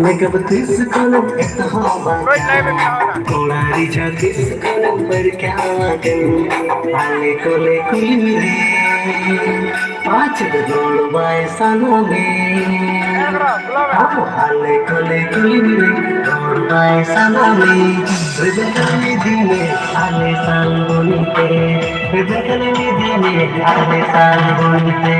Makeup తీసుకొని కోడారి తీసుకొని పరికాగన్ ఆలే కొలే కులిమిరే పాచద గోడు బాయ్ సనమే ఆలే కొలే కులిమిరే గోడు బాయ్ సనమే రిబకని దినే ఆలే సాంగోనితే రిబకని దినే ఆలే సాంగోనితే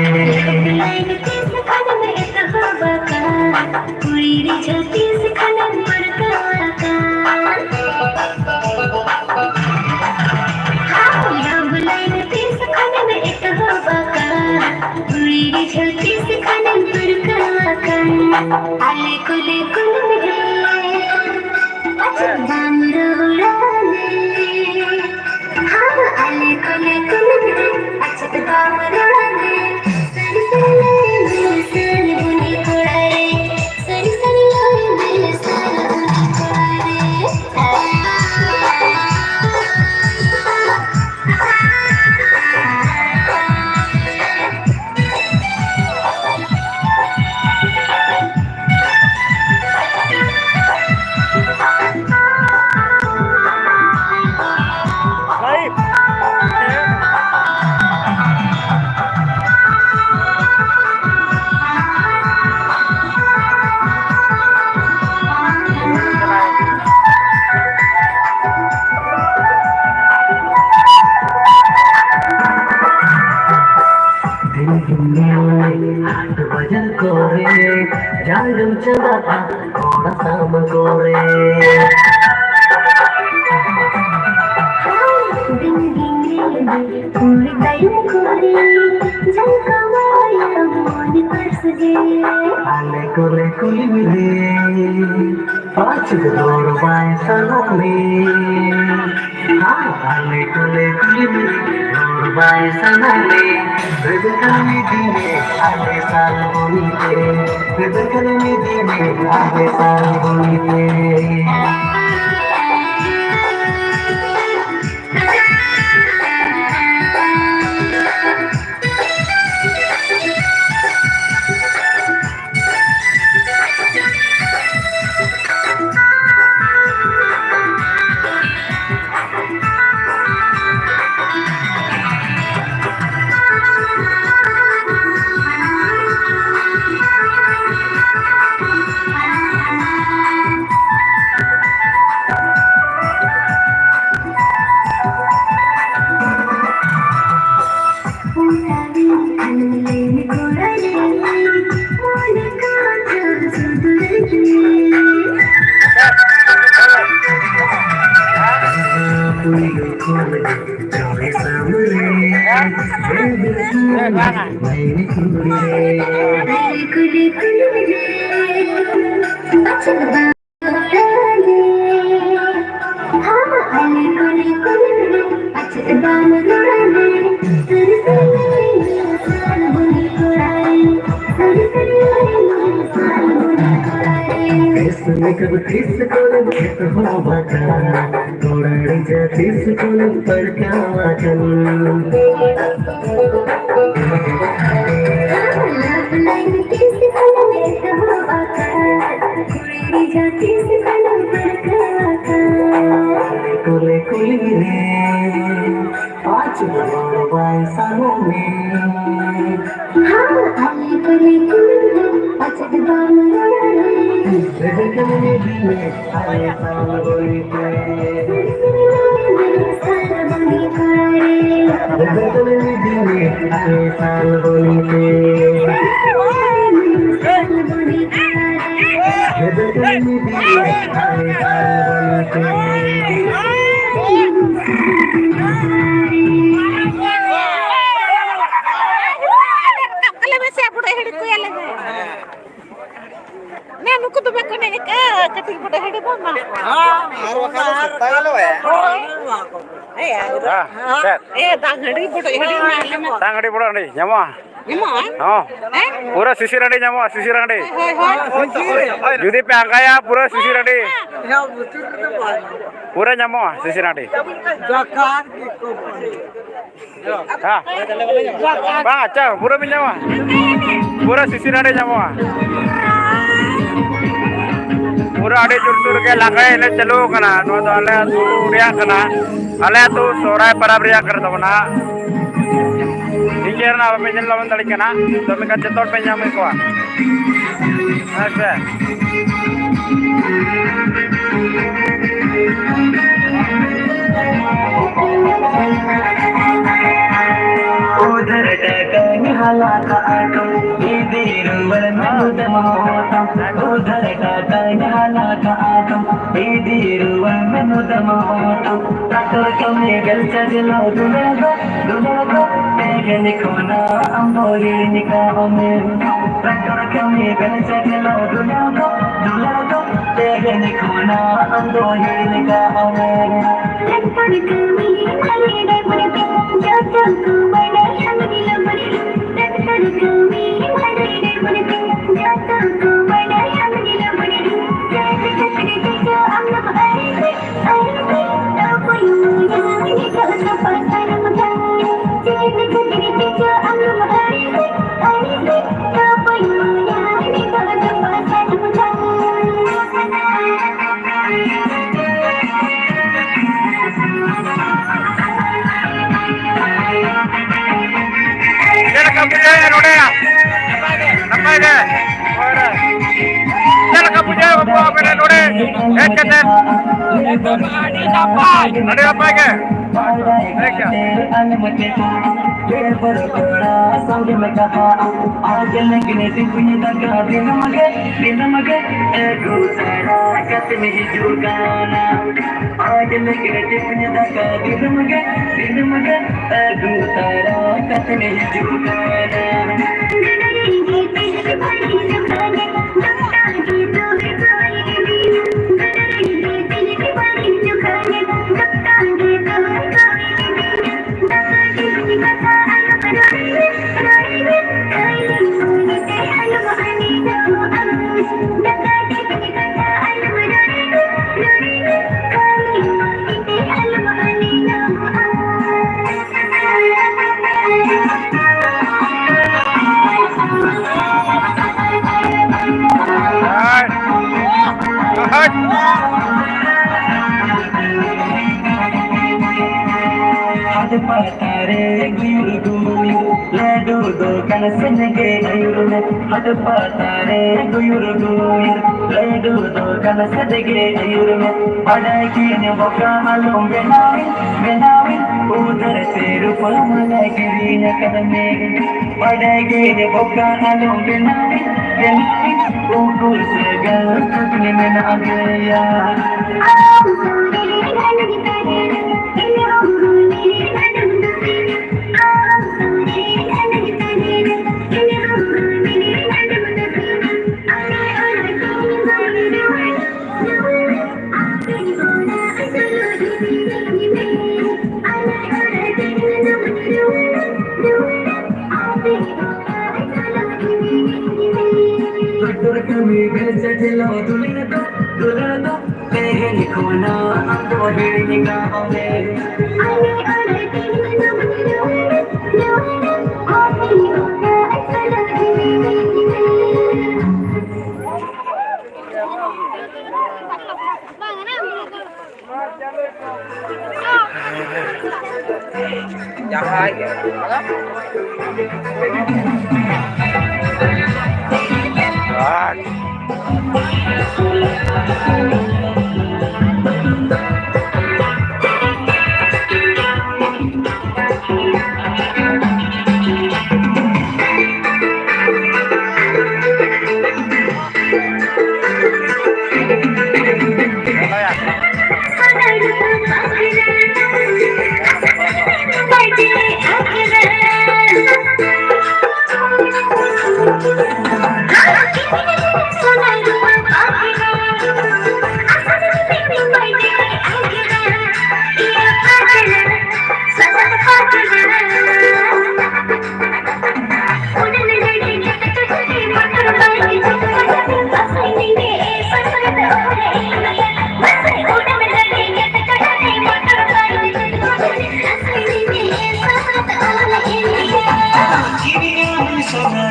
आले कुले कुल मिले बाम रोड़ाले हाँ आले कुले कुल मिले अचत बाम रोड़ाले सरी सरी लोए मेरे साल बुनी कोड़ारे सरी सरी लोए मेरे साल बुनी कोड़ारे हाट बजल कोरे जागम चला कोड़ा साम कोरे पूरी टाइम कोरे जल कमाया मोनी पर्स दे आले कोले कोली मिले पाँच करोड़ बाय सनमे हाँ आले कोले कोली मिले करोड़ बाय सनमे रिबकनी दिने आले साल बोनीते रिबकनी दिने आले साल बोनीते कब తీసుకొని హోబక తోడడి తీసుకొని పడకావకన్ లైన్ తీసుకొని హోబక తోడడి తీసుకొని పడకావకన్ कोले कुलिरे पाँच करोड़ बाय सनमे हाँ आले कोले कुलिरे अचत बाम रोड़ाले रिबकनी दिने आले साल बोनीते रिबकनी दिने आले साल बोनीते रिबकनी दिने आले साल बोनीते నేను కుదుబెక్కనే కటింగ్ ఫోటో హెడ్ బొమ్మ ದಾಂಗಡಿ ಬಿಡು ಅಂಡಿ ಜಮ पूरा शिशिर अंडी जमा शिशिर अंडी जुदी पे अंगाया पूरा शिशिर अंडी पूरा जामो sisi nanti. Ha. Bang, acha, pura bin jamu. Pura sisi nanti jamu. Pura ada jur ke lagai le celu kana. No to ale tu ria kana. Ale tu sorai parab ria kar dona. Dikir na apa penjen lawan tali kana. To mereka cetot penjamu ko. Asa. उधर टकन हालात auto इधर मनुद मोहतम उधर टकन हालात auto इधर मनुद मोहतम तकर कमे गल चलो दुलगो तेगन खोना अंबोरी निकाह में तकर कमे गल चलो दुलगो तेगन खोना अंबोरी निकाह में तकर कमी हरे बड़े जाता तू बड़ा हमदिल बड़े तकर कमी हरे बड़े जाता तू बड़ा हमदिल बड़े जाते जाते जाते अम्मा आए तो कोई मुझे कहता पता न जाते जाते जाते अम्मा आए तो कोई मुझे कहता पता न Puja node ya, nampai deh. Jangan kapuja bawa apa node? Keten. Node apa ke? Mereka. Patare guyuru ledu do kan senege ayurune had patare guyuru ledu do kan senege ayurune padaki ne boka alum benawi udhar teru palmala girine kadame padaki ne boka alum benawi ukul segal kadne mena agaya दुलगो तेगन खोना अंबोरी निकाह में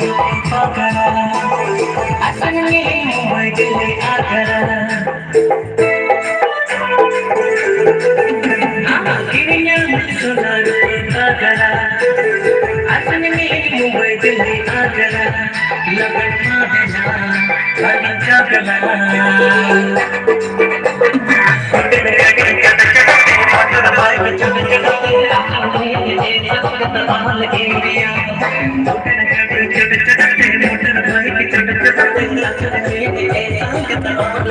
पागला असन में मुंबई दिल्ली आगरा गिरिया सुनार पागला असन में मुंबई दिल्ली आगरा लगन माहना हर जगला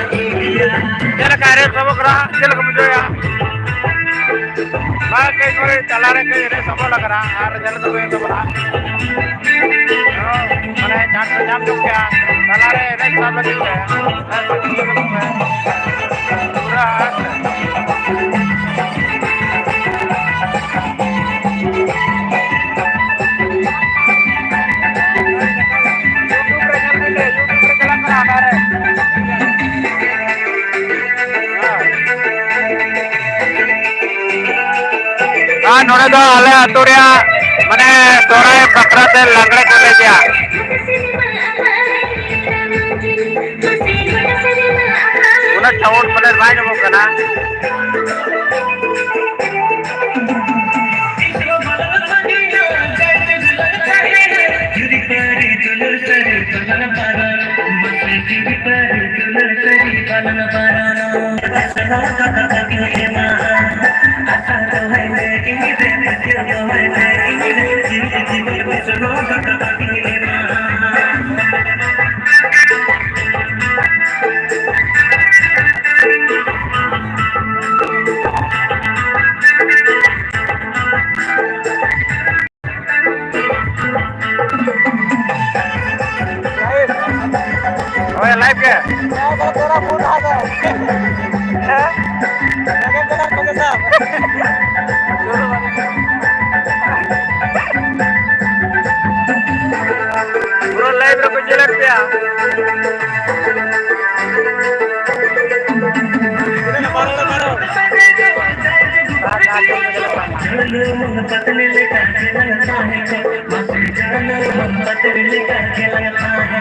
चल कार्य सब करा चल मुझे या मैं कई कोई चला रहे कई रे सब लग रहा यार जल तो ये सब रहा मैंने जान से जान चुक गया चला रहे रे सब लग गया पूरा नोड़े दो आले अतुरिया मने तोरे बकरा ते लंगड़े को ले गया उन्हें ठोड़ पड़े भाई ने वो करना लाइव के तेरा फोन आ गया है लगे तेरा खोले साहब पूरा लाइव रखो चलत पे मारो पतले लेकर के लगता है पतले लेकर के लगता है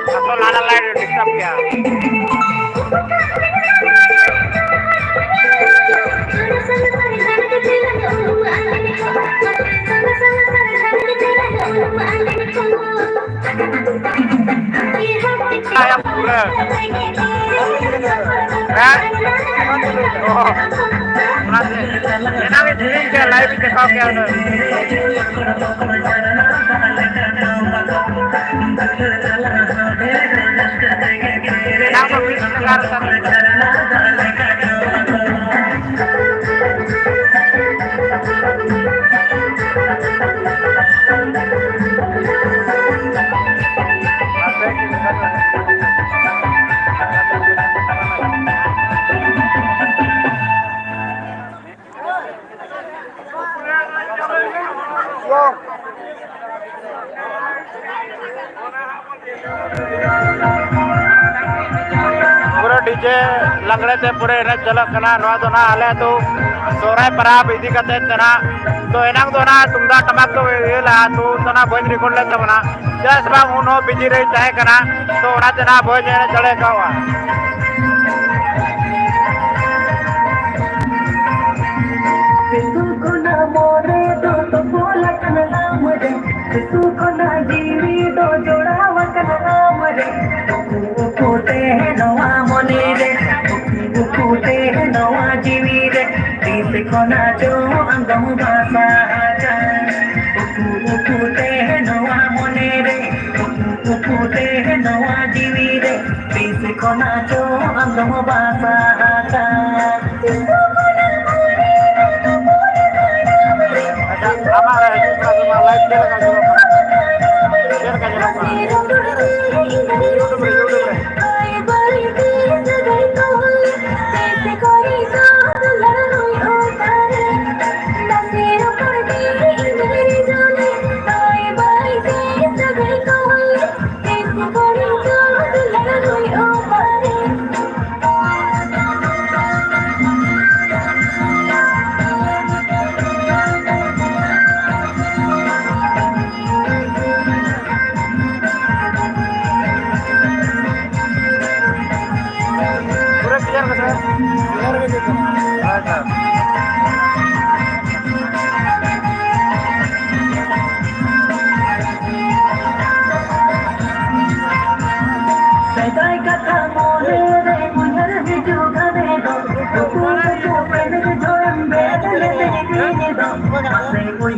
तो लाना लाइट डिस्टर्ब क्या आया पूरा क्या लाइव दिखाओ क्या पूरा डीजे लंगड़े ते पूरे रे चलक कना नवा दो ना आले तो सोराय पराब इदी कते तना तो एनांग दो ना तुमदा टमाक तो एला तो तना बंद रिकॉर्ड ले तमना जस बा उनो बिजी रही चाहे कना तो ओना तना बंद ने चले कावा तुमको ना मोरे दो तो बोला कना नाम रे तुमको ना जीवी दो जोड़ा वकना नाम रे फूटे है नवा मोने रे फूटे है नवा जीवी रे तीस कोना जो अंगम भाषा आजा फूटे है नवा मोने रे फूटे है नवा जीवी रे तीस कोना जो अंगम भाषा आजा हमारा लाइव शेयर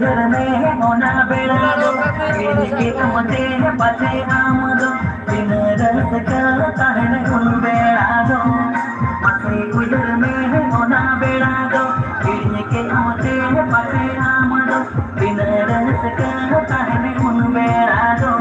उधर में होना बेड़ा दो इनके मते पासे आम दो बिन रस का कहने उन बेड़ा दो मते उधर में होना बेड़ा दो इनके मते पासे आम दो बिन रस का कहने उन बेड़ा दो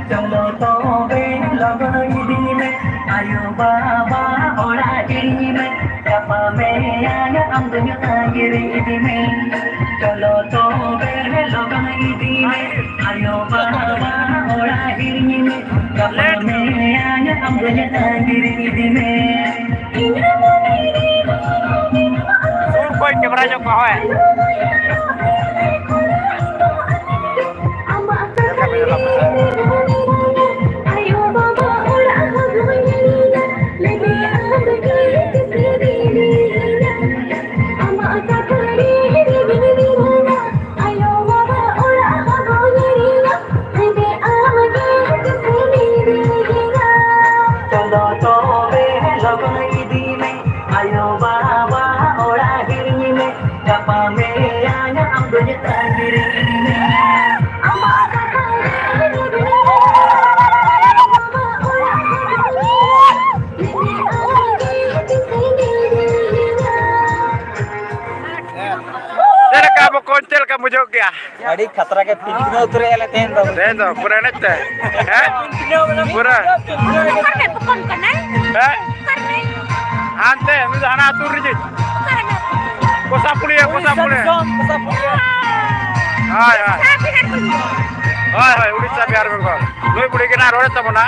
चलो तो बे लगन दी में आयो बाबा ओड़ा गिरी में चपा में आया हम दुनिया गिरी में चलो तो बे लगन दी में आयो बाबा ओड़ा गिरी में चपा में आया हम दुनिया गिरी में कोई कैमरा जो कहो है kontel kamu juga. Adi खतरा के फील्ड में उतरे वाले थे तो पूरा नचते हैं पूरा anτε मुझे आना तुर जी कोसा पुलिया हाय उड़ीसा बिहार बंगाल लोई पुड़ी के ना रोड तब ना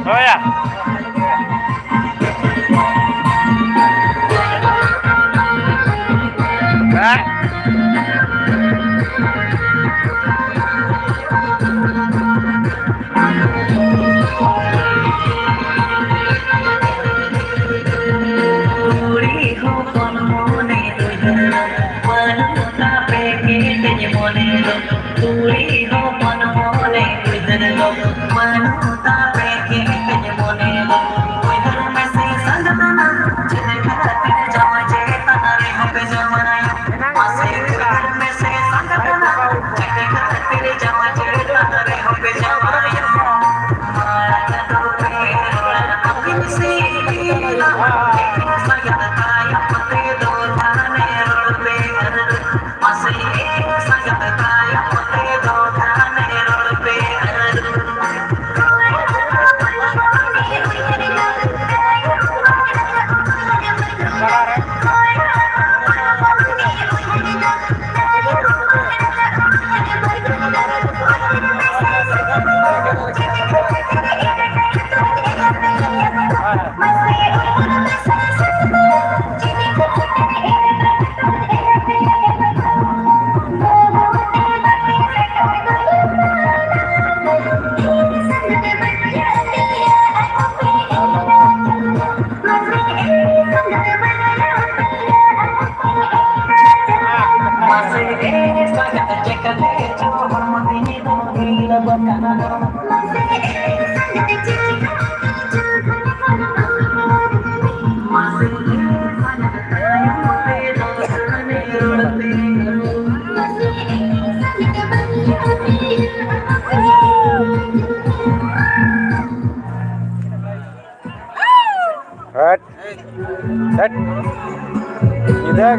Oh ya.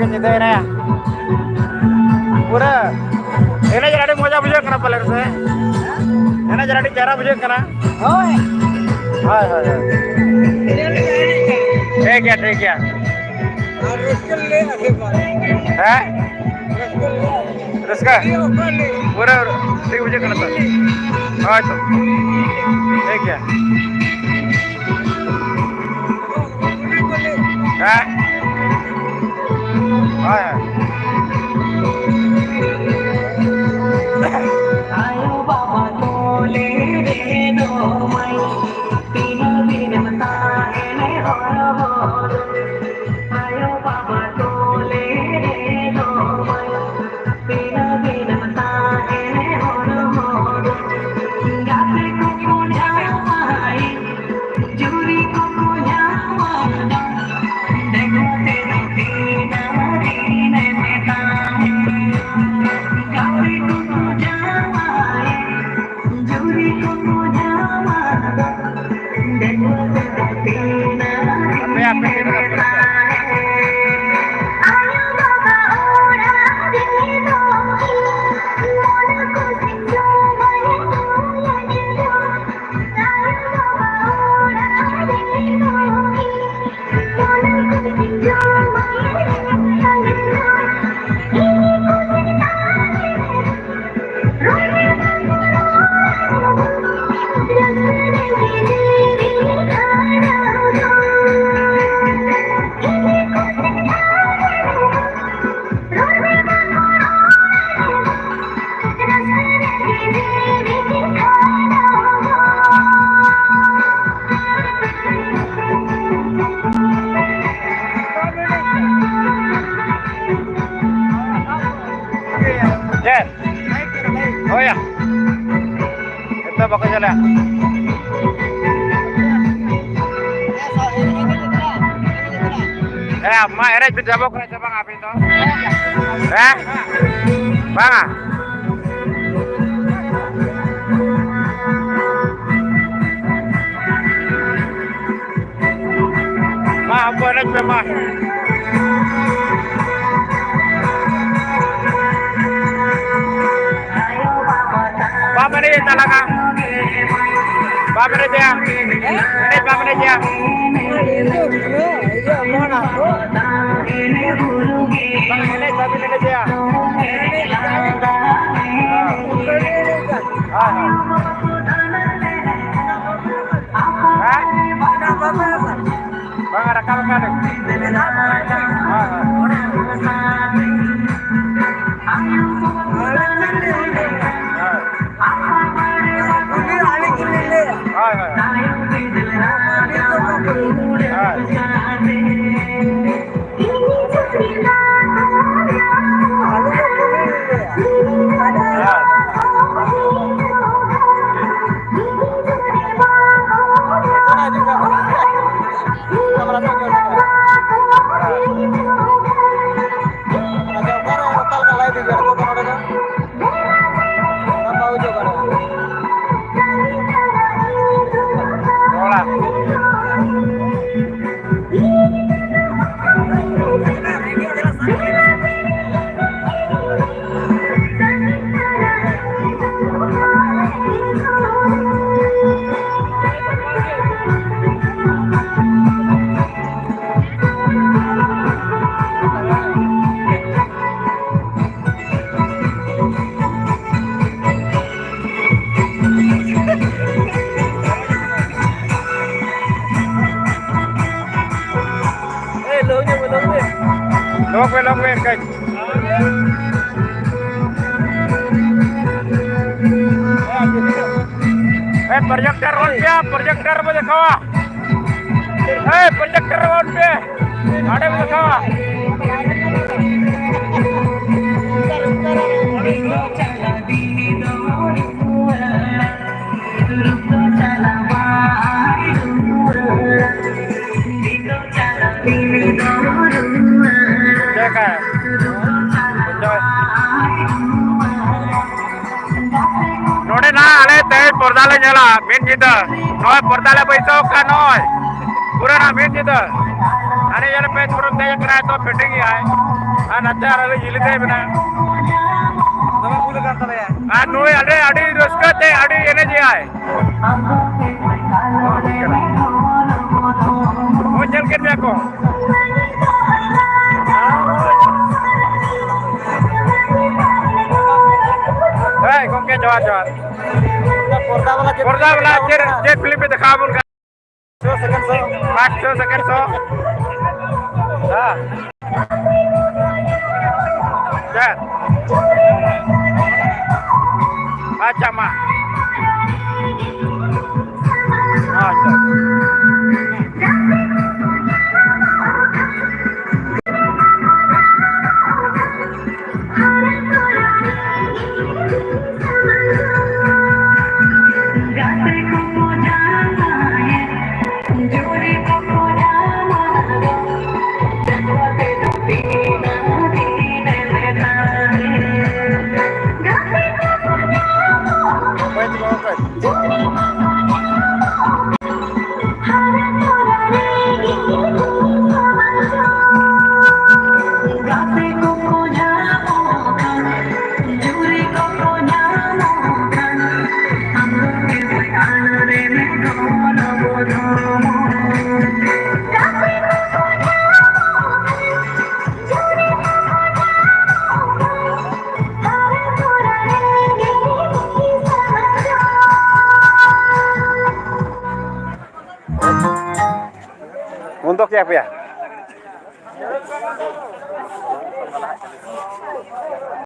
Nyida ini ya. Pura. Ini jadi moja bujur kena paler saya. Ini jadi cara bujur kena. Oh. Hai hai. ठीक है है रसका पूरा ठीक मुझे करना था हाँ तो ठीक है हाँ oh ya kita bakal jalan amma era jabok na jabang apin to bang ma apa nak memang talaga. Babere dia. Ini babere dia. Bang ini babere dia. Bang rekam kan? Long way, guys. Projector on पे projector में दिखावा projector on पे आड़े में दिखावा देखा नोड़े ना आले ते पर्दाले जला मेन जिद नोय पर्दाले पैसा का नोय पूरा ना मेन जिद अरे यार पे थोड़ा दे करा तो फिटिंग ही है आ नचार अरे इलते बिना तब पूरा करता है आ नोय अरे अड़ी रस्कते अड़ी एनर्जी है वो चल के देखो Gongke jawab. Porda wala jet film पे दिखा उनका 2 सेकंड सो 5 सेकंड सो हां jet अच्छा मां अच्छा Untuk siapa ya?